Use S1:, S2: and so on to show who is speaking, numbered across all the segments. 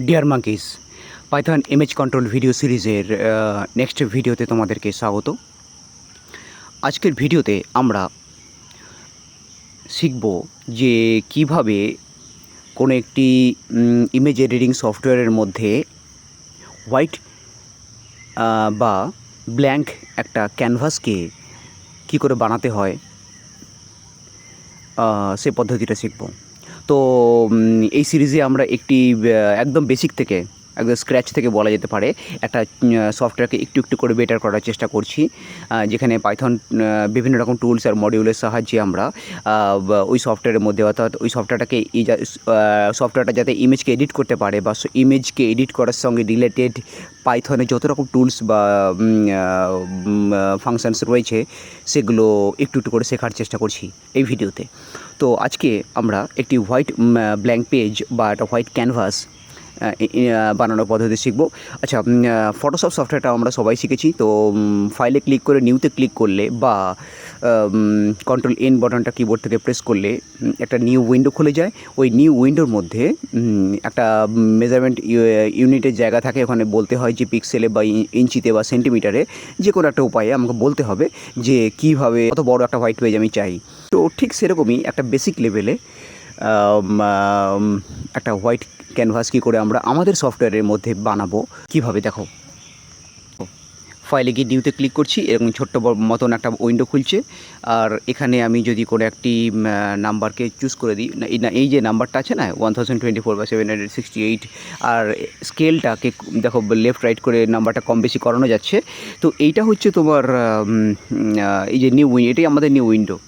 S1: Deer monkeys, python image control video সিরিজের next ভিডিওতে তোমাদেরকে স্বাগত। আজকের ভিডিওতে আমরা শিখব যে কিভাবে কোনো একটি ইমেজ এডিটিং সফটওয়্যারের মধ্যে হোয়াইট বা ব্ল্যাঙ্ক একটা ক্যানভাসকে কী করে বানাতে হয় সে পদ্ধতিটা শিখব। তো এই সিরিজে আমরা একটি একদম বেসিক থেকে একদম স্ক্র্যাচ থেকে বলা যেতে পারে একটা সফটওয়্যারকে একটু একটু করে বেটার করার চেষ্টা করছি, যেখানে পাইথন বিভিন্ন রকম টুলস আর মডিউলের সাহায্যে আমরা ওই সফটওয়্যারের মধ্যে, অর্থাৎ ওই সফটওয়্যারটাকে সফটওয়্যারটা যাতে ইমেজকে এডিট করতে পারে বা ইমেজকে এডিট করার সঙ্গে রিলেটেড পাইথনে যত রকম টুলস বা ফাংশনস রয়েছে সেগুলো একটু একটু করে শেখার চেষ্টা করছি এই ভিডিওতে। তো আজকে আমরা একটি হোয়াইট ব্ল্যাঙ্ক পেজ বা একটা হোয়াইট ক্যানভাস বানানোর পদ্ধতি শিখব। আচ্ছা, ফটোশপ সফটওয়্যারটা আমরা সবাই শিখেছি। তো ফাইলে ক্লিক করে নিউতে ক্লিক করলে বা কন্ট্রোল এন বাটনটা কিবোর্ড থেকে প্রেস করলে একটা নিউ উইন্ডো খুলে যায়। ওই নিউ উইন্ডোর মধ্যে একটা মেজারমেন্ট ইউনিটের জায়গা থাকে, ওখানে বলতে হয় যে পিক্সেলে বা ইঞ্চিতে বা সেন্টিমিটারে, যে কোনো একটা উপায়ে আমাকে বলতে হবে যে কীভাবে কত বড় একটা হোয়াইট পেজ আমি চাই। তো ঠিক সেরকমই একটা বেসিক লেভেলে একটা হোয়াইট ক্যানভাস কী করে আমরা আমাদের সফটওয়্যারের মধ্যে বানাবো কীভাবে দেখো। ফাইলে গিয়ে নিউতে ক্লিক করছি, এরকম ছোট্ট মতন একটা উইন্ডো খুলছে। আর এখানে আমি যদি কোনো একটি নাম্বারকে চুজ করে দিই, না এই যে নাম্বারটা আছে না 1024/768, আর স্কেলটাকে দেখো লেফট রাইট করে নাম্বারটা কম বেশি করানো যাচ্ছে। তো এইটা হচ্ছে তোমার এই যে নিউ উইন্ডো, এটাই আমাদের নিউ উইন্ডো।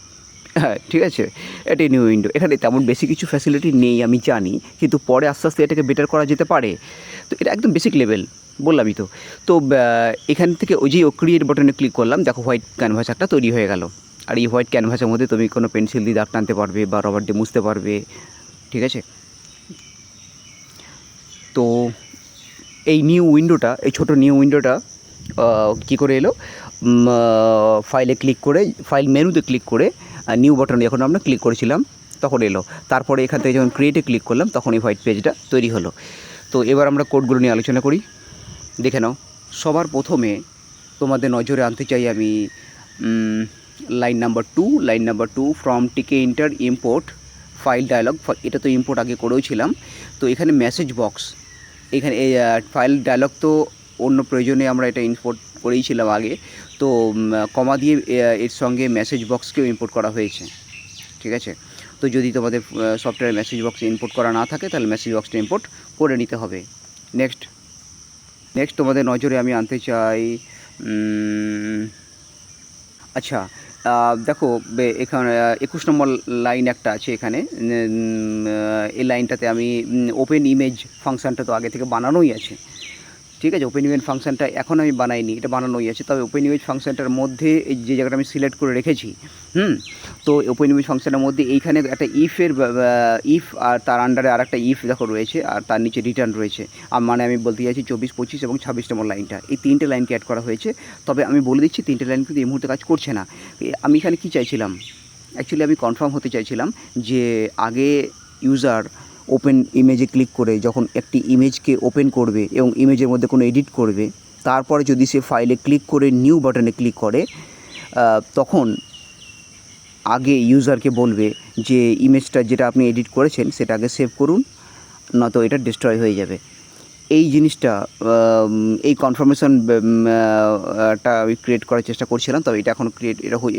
S1: হ্যাঁ, ঠিক আছে, এটাই নিউ উইন্ডো। এখানে তেমন বেশি কিছু ফ্যাসিলিটি নেই আমি জানি, কিন্তু পরে আস্তে আস্তে এটাকে বেটার করা যেতে পারে। তো এটা একদম বেসিক লেভেল বললামই তো। তো এখান থেকে ওই যে ক্রিয়েট বাটনে ক্লিক করলাম, দেখো হোয়াইট ক্যানভাস একটা তৈরি হয়ে গেল। আর এই হোয়াইট ক্যানভাসের মধ্যে তুমি কোনো পেন্সিল দিয়ে দাগ টানতে পারবে বা রবার দিয়ে মুছতে পারবে, ঠিক আছে। তো এই নিউ উইন্ডোটা, এই ছোটো নিউ উইন্ডোটা কী করে এলো, ফাইলে ক্লিক করে, ফাইল মেনুতে ক্লিক করে নিউ বাটনে যখন আমরা ক্লিক করেছিলাম তখন এলো। তারপরে এখান থেকে যখন ক্রিয়েটে ক্লিক করলাম তখন এই হোয়াইট পেজটা তৈরি হলো। তো এবার আমরা কোডগুলো নিয়ে আলোচনা করি, দেখে নাও। সবার প্রথমে তোমাদের নজরে আনতে চাই আমি লাইন নাম্বার টু ফ্রম টিকে ইন্টার ইম্পোর্ট ফাইল ডায়ালগ। এটা তো ইম্পোর্ট আগে করেও ছিলাম। তো এখানে মেসেজ বক্স, এখানে এই ফাইল ডায়ালগ তো অন্য প্রয়োজনে আমরা এটা ইম্পোর্ট করেইছিলাম আগে। তো কমা দিয়ে এর সঙ্গে মেসেজ বক্সকেও ইম্পোর্ট করা হয়েছে, ঠিক আছে। তো যদি তোমাদের সফটওয়্যারে মেসেজ বক্স ইম্পোর্ট করা না থাকে তাহলে মেসেজ বক্সটা ইম্পোর্ট করে নিতে হবে। নেক্সট তোমাদের নজরে আমি আনতে চাই, আচ্ছা দেখো এখানে 21 নম্বর লাইন একটা আছে এখানে। এই লাইনটাতে আমি ওপেন ইমেজ ফাংশানটা তো আগে থেকে বানানোই আছে, ঠিক আছে। ওপেন ইমেজ ফাংশানটা এখন আমি বানাইনি, এটা বানানোই আছে। তবে ওপেন ইমেজ ফাংশানটার মধ্যে এই যে জায়গাটা আমি সিলেক্ট করে রেখেছি, তো ওপেন ইমেজ ফাংশানের মধ্যে এইখানে একটা ইফ আর তার আন্ডারে আর একটা ইফ দেখো রয়েছে, আর তার নিচে রিটার্ন রয়েছে। মানে আমি বলতে চাইছি 24, 25 এবং 26 নম্বর লাইনটা, এই তিনটে লাইনকে অ্যাড করা হয়েছে। তবে আমি বলে দিচ্ছি তিনটে লাইন কিন্তু এই মুহূর্তে কাজ করছে না। আমি এখানে কী চাইছিলাম, অ্যাকচুয়ালি আমি কনফার্ম হতে চাইছিলাম যে আগে ইউজার ওপেন ইমেজে ক্লিক করে যখন একটি ইমেজকে ওপেন করবে এবং ইমেজের মধ্যে কোনো এডিট করবে, তারপরে যদি সে ফাইলে ক্লিক করে নিউ বাটনে ক্লিক করে, তখন আগে ইউজারকে বলবে যে ইমেজটা যেটা আপনি এডিট করেছেন সেটা আগে সেভ করুন, নয়তো এটা ডিস্ট্রয় হয়ে যাবে। এই জিনিসটা, এই কনফার্মেশনটা আমি ক্রিয়েট করার চেষ্টা করছিলাম। তবে এটা এখন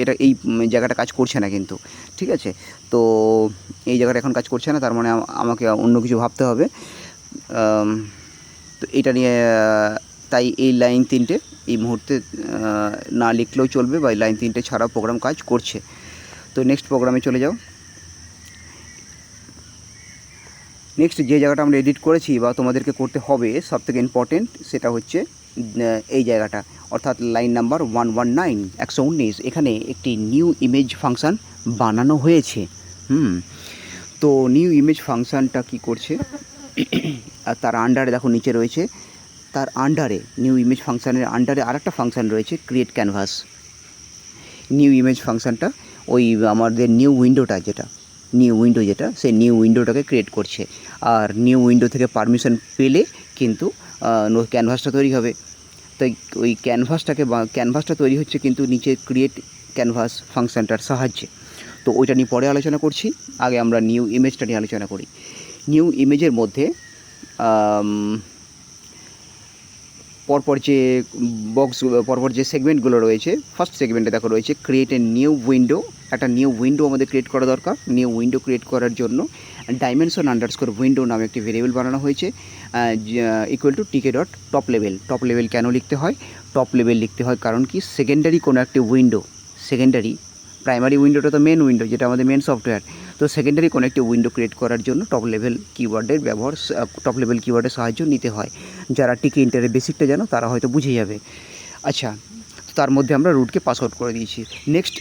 S1: এটা এই জায়গাটা কাজ করছে না কিন্তু, ঠিক আছে। তো এই জায়গাটা এখন কাজ করছে না, তার মানে আমাকে অন্য কিছু ভাবতে হবে। তো এটা নিয়ে তাই এই লাইন তিনটে এই মুহূর্তে না লিখলেও চলবে, বা এই লাইন তিনটে ছাড়াও প্রোগ্রাম কাজ করছে। তো নেক্সট প্রোগ্রামে চলে যাও। নেক্সট যে জায়গাটা আমরা এডিট করেছি বা তোমাদেরকে করতে হবে সবথেকে ইম্পর্টেন্ট, সেটা হচ্ছে এই জায়গাটা, অর্থাৎ লাইন নাম্বার 119 এখানে একটি নিউ ইমেজ ফাংশান বানানো হয়েছে। তো নিউ ইমেজ ফাংশানটা কি করছে, আর তার আন্ডারে দেখো নিচে রয়েছে, তার আন্ডারে নিউ ইমেজ ফাংশানের আন্ডারে আরেকটা ফাংশান রয়েছে ক্রিয়েট ক্যানভাস। নিউ ইমেজ ফাংশানটা ওই আমাদের নিউ উইন্ডোটা, যেটা নিউ উইন্ডো যেটা, সেই নিউ উইন্ডোটাকে ক্রিয়েট করছে। আর নিউ উইন্ডো থেকে পারমিশন পেলে কিন্তু ক্যানভাসটা তৈরি হবে। তাই ওই ক্যানভাসটা তৈরি হচ্ছে কিন্তু নিচে ক্রিয়েট ক্যানভাস ফাংশনটার সাহায্যে। তো ওইটা নিয়ে পরে আলোচনা করছি, আগে আমরা নিউ ইমেজটা নিয়ে আলোচনা করি। নিউ ইমেজের মধ্যে পরপর যে পরপর যে সেগমেন্টগুলো রয়েছে, ফার্স্ট সেগমেন্টে দেখো রয়েছে ক্রিয়েট এ নিউ উইন্ডো। একটা নিউ উইন্ডো আমাদের ক্রিয়েট করা দরকার। নিউ উইন্ডো ক্রিয়েট করার জন্য ডাইমেনশন আন্ডারস্কোর উইন্ডো নামে একটি ভেরিয়েবল বানানো হয়েছে, ইকুয়াল টু টিকে dot top level. Top level কেন লিখতে হয়? টপ লেভেল লিখতে হয় কারণ কি, সেকেন্ডারি কোনো একটি উইন্ডো, প্রাইমারি উইন্ডোটা তো মেন উইন্ডো, যেটা আমাদের মেন সফটওয়্যার। তো সেকেন্ডারি কোনো একটি উইন্ডো ক্রিয়েট করার জন্য টপ লেভেল কিওয়ার্ডের সাহায্য নিতে হয়। যারা টিকে ইন্টারের বেসিকটা জানো তারা হয়তো বুঝে যাবে। আচ্ছা, তার মধ্যে আমরা রুটকে পাস আউট করে দিয়েছি। নেক্সট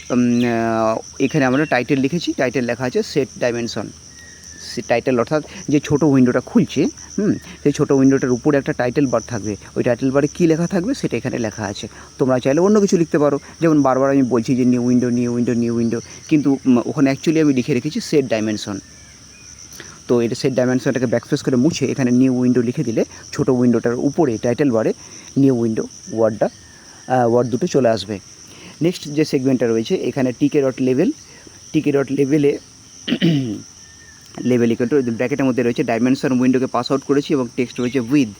S1: এখানে আমরা টাইটেল লিখেছি, টাইটেল লেখা আছে সেট ডাইমেনশন। টাইটেল অর্থাৎ যে ছোটো উইন্ডোটা খুলছে, সেই ছোটো উইন্ডোটার উপরে একটা টাইটেল বার থাকবে। ওই টাইটেল বারে কী লেখা থাকবে সেটা এখানে লেখা আছে। তোমরা চাইলে অন্য কিছু লিখতে পারো, যেমন বারবার আমি বলছি যে নিউ উইন্ডো, কিন্তু ওখানে অ্যাকচুয়ালি আমি লিখে রেখেছি সেট ডাইমেনশন। তো এটা সেট ডাইমেনশনটাকে ব্যাকস্পেস করে মুছে এখানে নিউ উইন্ডো লিখে দিলে ছোটো উইন্ডোটার উপরে টাইটেল বারে নিউ উইন্ডো ওয়ার্ড দুটো চলে আসবে। নেক্সট যে সেগমেন্টটা রয়েছে এখানে টিকে ডট লেভেলে লেভেল ইকুয়াল টু ব্র্যাকেটের মধ্যে রয়েছে ডাইমেনশন উইন্ডোকে পাস আউট করেছি এবং টেক্সট রয়েছে উইথ।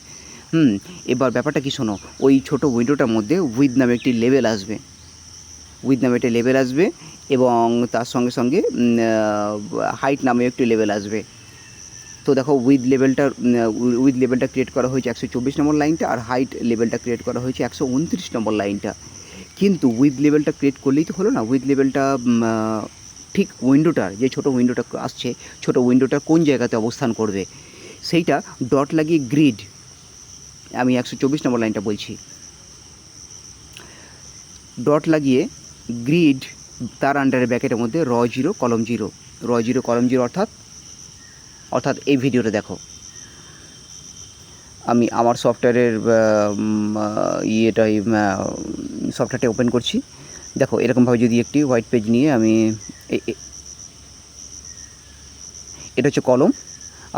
S1: এবার ব্যাপারটা কি শোনো, ওই ছোটো উইন্ডোটার মধ্যে উইথ নামে একটি লেভেল আসবে, এবং তার সঙ্গে সঙ্গে হাইট নামে একটি লেভেল আসবে। তো দেখো উইথ লেভেলটা ক্রিয়েট করা হয়েছে 124 নম্বর লাইনটা, আর হাইট লেভেলটা ক্রিয়েট করা হয়েছে 129 নম্বর লাইনটা। কিন্তু উইথ লেভেলটা ক্রিয়েট করলেই তো হলো না, উইথ লেভেলটা ঠিক উইন্ডোটার যে ছোটো উইন্ডোটা আসছে, ছোটো উইন্ডোটা কোন জায়গাতে অবস্থান করবে সেইটা ডট লাগিয়ে গ্রিড, আমি 124 নম্বর লাইনটা বলছি, ডট লাগিয়ে গ্রিড, তার আন্ডারে ব্র্যাকেটের মধ্যে র0 কলম 0 অর্থাৎ এই ভিডিওটা দেখো, আমি আমার সফটওয়্যারের সফটওয়্যারটা ওপেন করছি। দেখো এরকমভাবে যদি একটি হোয়াইট পেজ নিয়ে আমি এটা হচ্ছে কলম,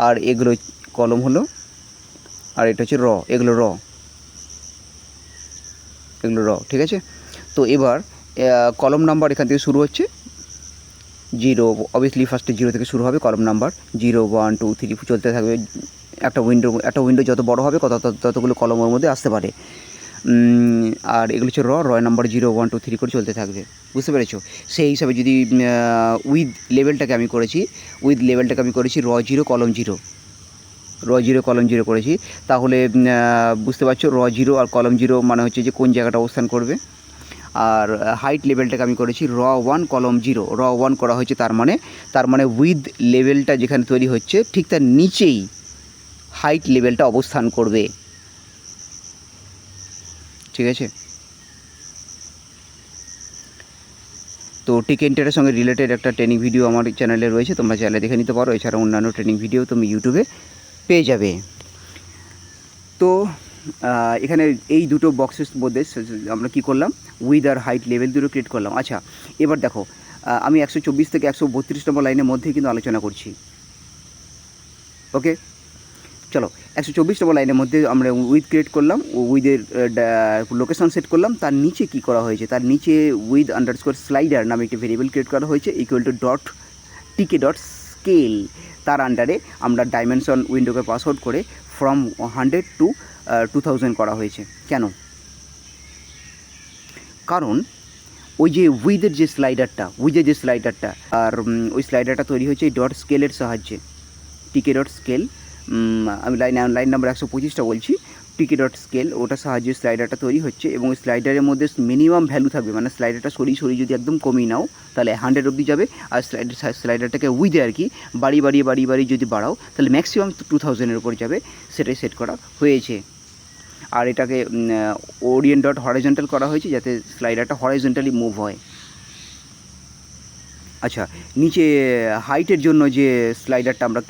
S1: আর এগুলো কলম হলো, আর এটা হচ্ছে এগুলো র, ঠিক আছে। তো এবার কলম নাম্বার এখান থেকে শুরু হচ্ছে 0, অবভিয়াসলি ফার্স্টে 0 থেকে শুরু হবে কলম নাম্বার, 0 1 2 3 চলতে থাকবে। একটা উইন্ডো যত বড় হবে ততগুলো কলমের মধ্যে আসতে পারে। আর এগুলো হচ্ছে র নাম্বার 0 1 2 3 করে চলতে থাকবে, বুঝতে পেরেছো? সেই হিসাবে যদি উইথ লেভেলটাকে আমি করেছি র0 কলম 0 করেছি, তাহলে বুঝতে পারছো র0 আর কলম 0 মানে হচ্ছে যে কোন জায়গাটা অবস্থান করবে। আর হাইট লেভেলটাকে আমি করেছি র1 কলম 0, র1 করা হয়েছে, তার মানে উইথ লেভেলটা যেখানে তৈরি হচ্ছে ঠিক তার নিচেই হাইট লেভেলটা অবস্থান করবে, ঠিক আছে। তো টিকে ইন্টারের সঙ্গে রিলেটেড একটা ট্রেনিং ভিডিও আমার চ্যানেলে রয়েছে, তোমরা চ্যানেলে দেখে নিতে পারো। এছাড়া অন্যান্য ট্রেনিং ভিডিও তুমি ইউটিউবে পেয়ে যাবে। তো এখানে এই দুটো বক্সের মধ্যে আমরা কি করলাম, উইথ আর হাইট লেভেল দুটো ক্রিয়েট করলাম। আচ্ছা, এবার দেখো আমি 124 থেকে 132 নম্বর লাইনের মধ্যেই কিন্তু আলোচনা করছি। ওকে, চলো 124 নম্বর লাইনের মধ্যে আমরা উইথ ক্রিয়েট করলাম, উইথের লোকেশন সেট করলাম। তার নিচে কি করা হয়েছে, তার নিচে উইথ আন্ডারস্কোর স্লাইডার নামে একটি ভেরিয়েবল ক্রিয়েট করা হয়েছে, ইকুয়াল টু টিকে ডট স্কেল। তার আন্ডারে আমরা ডাইমেনশন উইন্ডোকে পাস আউট করে ফ্রম 100 টু 2000 করা হয়েছে। কেন? কারণ ওই যে উইথের যে স্লাইডারটা আর ওই স্লাইডারটা তৈরি হয়েছে এই ডট স্কেলের সাহায্যে, টিকে ডট স্কেল। আমি লাইন নাম্বার 125টা বলছি, টিকে ডট স্কেল, ওটার সাহায্যে স্লাইডারটা তৈরি হচ্ছে। এবং ওই স্লাইডারের মধ্যে মিনিমাম ভ্যালু থাকবে, মানে স্লাইডারটা সরিয়ে যদি একদম কমিয়ে নাও তাহলে 100 অবধি যাবে, আর স্লাইডারটাকে উইথে আর কি বাড়িয়ে যদি বাড়াও তাহলে ম্যাক্সিমাম 2000-এর উপর যাবে, সেটাই সেট করা হয়েছে। আর এটাকে ওরিয়েন্ট ডট হরাইজন্টাল করা হয়েছে যাতে স্লাইডারটা হরাইজন্টালি মুভ হয়। আচ্ছা, নিচে হাইটের জন্য যে স্লাইডারটা আমরা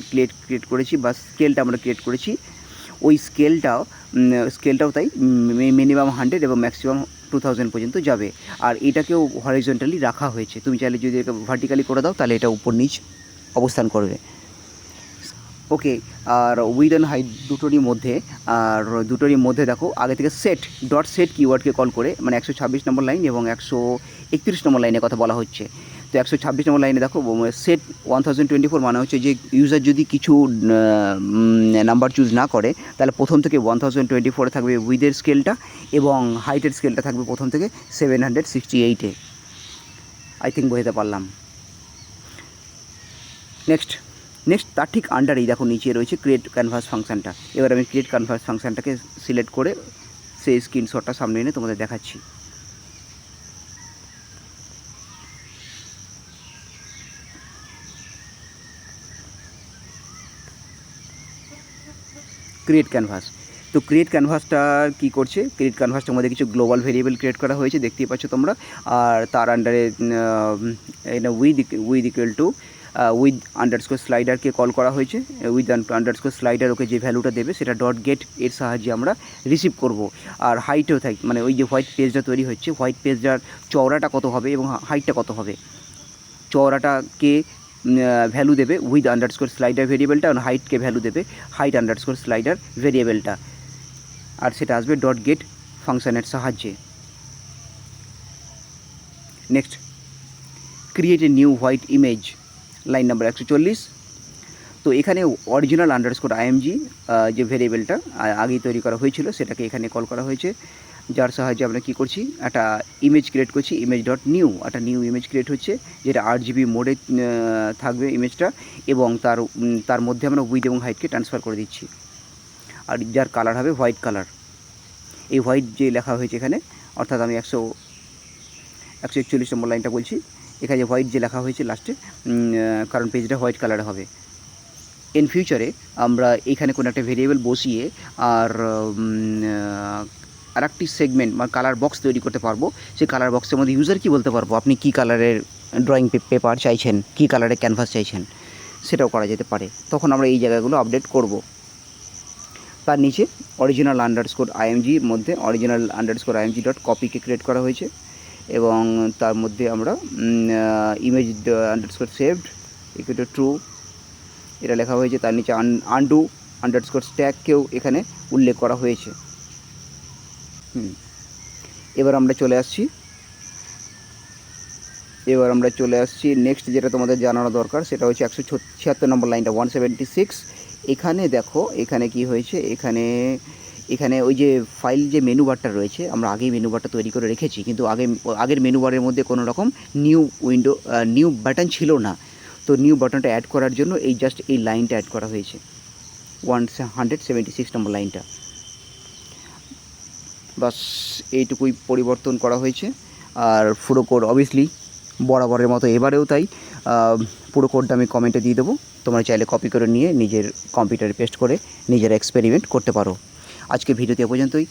S1: ক্রিয়েট করেছি বা স্কেলটা আমরা ক্রিয়েট করেছি, ওই স্কেলটাও তাই মিনিমাম 100 এবং ম্যাক্সিমাম 2000 পর্যন্ত যাবে। আর এটাকেও হরাইজন্টালি রাখা হয়েছে, তুমি চাইলে যদি এটা ভার্টিক্যালি করে দাও তাহলে এটা উপর নিচ অবস্থান করবে। ওকে, আর উইথ অ্যান্ড হাইট দুটোরই মধ্যে দেখো আগে থেকে সেট কিওয়ার্ডকে কল করে, মানে 126 নম্বর লাইন এবং 131 নম্বর লাইনের কথা বলা হচ্ছে। তো 126 নম্বর লাইনে দেখো সেট 1024 মানে হচ্ছে যে ইউজার যদি কিছু নাম্বার চুজ না করে তাহলে প্রথম থেকে 1024 থাকবে উইথের স্কেলটা, এবং হাইটের স্কেলটা থাকবে প্রথম থেকে 768-এ। আই থিঙ্ক বোঝাতে পারলাম। নেক্সট তার ঠিক আন্ডারেই দেখো নিচে রয়েছে ক্রিয়েট ক্যানভাস ফাংশানটা। এবার আমি ক্রিয়েট ক্যানভাস ফাংশানটাকে সিলেক্ট করে সেই স্ক্রিনশটটা সামনে এনে তোমাদের দেখাচ্ছি। ক্রিয়েট ক্যানভাস, তো ক্রিয়েট ক্যানভাসটা কী করছে, ক্রিয়েট ক্যানভাসটার মধ্যে কিছু গ্লোবাল ভেরিয়েবল ক্রিয়েট করা হয়েছে, দেখতেই পাচ্ছ তোমরা। আর তার আন্ডারে width equal to width underscore স্লাইডারকে কল করা হয়েছে। উইথ আন্ডারস্কোর স্লাইডার ওকে যে ভ্যালুটা দেবে সেটা ডট গেট এর সাহায্যে আমরা রিসিভ করব। আর হাইটেও থাক, মানে ওই যে হোয়াইট পেজটা তৈরি হচ্ছে, হোয়াইট পেজটার চওড়াটা কত হবে এবং হাইটটা কত হবে, চওড়াটাকে ভ্যালু দেবে উইথ আন্ডারস্কোর স্লাইডার ভেরিয়েবলটা, আর হাইটকে ভ্যালু দেবে হাইট আন্ডারস্কোর স্লাইডার ভেরিয়েবলটা, আর সেটা আসবে ডট গেট ফাংশানের সাহায্যে। Next create a new white image, line number 140। তো এখানে অরিজিনাল আন্ডারস্কোর আইএমজি যে ভেরিয়েবলটা আগেই তৈরি করা হয়েছিল সেটাকে এখানে কল করা হয়েছে, যার সাহায্যে আমরা কী করছি, একটা ইমেজ ক্রিয়েট করছি, ইমেজ ডট নিউ, একটা নিউ ইমেজ ক্রিয়েট হচ্ছে যেটা 8GB মোডে থাকবে ইমেজটা, এবং তার মধ্যে আমরা উইথ এবং হাইটকে ট্রান্সফার করে দিচ্ছি, আর যার কালার হবে হোয়াইট কালার। এই হোয়াইট যে লেখা হয়েছে এখানে, অর্থাৎ আমি 141 নম্বর লাইনটা বলছি, এখানে যে হোয়াইট যে লেখা হয়েছে লাস্টে, কারণ পেজটা হোয়াইট কালারে হবে। ইন ফিউচারে আমরা এখানে কোনো একটা ভেরিয়েবল বসিয়ে আর আরেকটি সেগমেন্ট বা কালার বক্স তৈরি করতে পারবো। সেই কালার বক্সের মধ্যে ইউজার কি বলতে পারবো, আপনি কী কালারের ড্রয়িং পেপার চাইছেন, কী কালারের ক্যানভাস চাইছেন, সেটাও করা যেতে পারে। তখন আমরা এই জায়গাগুলো আপডেট করব। তার নিচে অরিজিনাল আন্ডারস্কোর আইএমজির মধ্যে অরিজিনাল আন্ডারস্কোর আইএমজি ডট কপিকে ক্রিয়েট করা হয়েছে, এবং তার মধ্যে আমরা image underscore saved equal to true এটা লেখা হয়েছে। তার নিচে আনডু আন্ডারস্কোর স্ট্যাককেও এখানে উল্লেখ করা হয়েছে। এবার আমরা চলে আসছি নেক্সট যেটা তোমাদের জানানো দরকার, সেটা হচ্ছে 176 নম্বর লাইনটা 176। এখানে দেখো এখানে কি হয়েছে, এখানে ওই যে ফাইল যে মেনু বারটা রয়েছে, আমরা আগেই মেনু বারটা তৈরি করে রেখেছি, কিন্তু আগের মেনু বারের মধ্যে কোনো রকম নিউ বাটন ছিল না। তো নিউ বাটনটা অ্যাড করার জন্য জাস্ট এই লাইনটা অ্যাড করা হয়েছে, 176 নম্বর লাইনটা, বাস এইটুকুই পরিবর্তন করা হয়েছে। আর পুরো কোড অবভিয়াসলি বরাবরের মতো এবারেও তাই, পুরো কোডটা আমি কমেন্টে দিয়ে দেবো, তোমরা চাইলে কপি করে নিয়ে নিজের কম্পিউটারে পেস্ট করে নিজের এক্সপেরিমেন্ট করতে পারো। আজকে ভিডিওতে এ পর্যন্তই।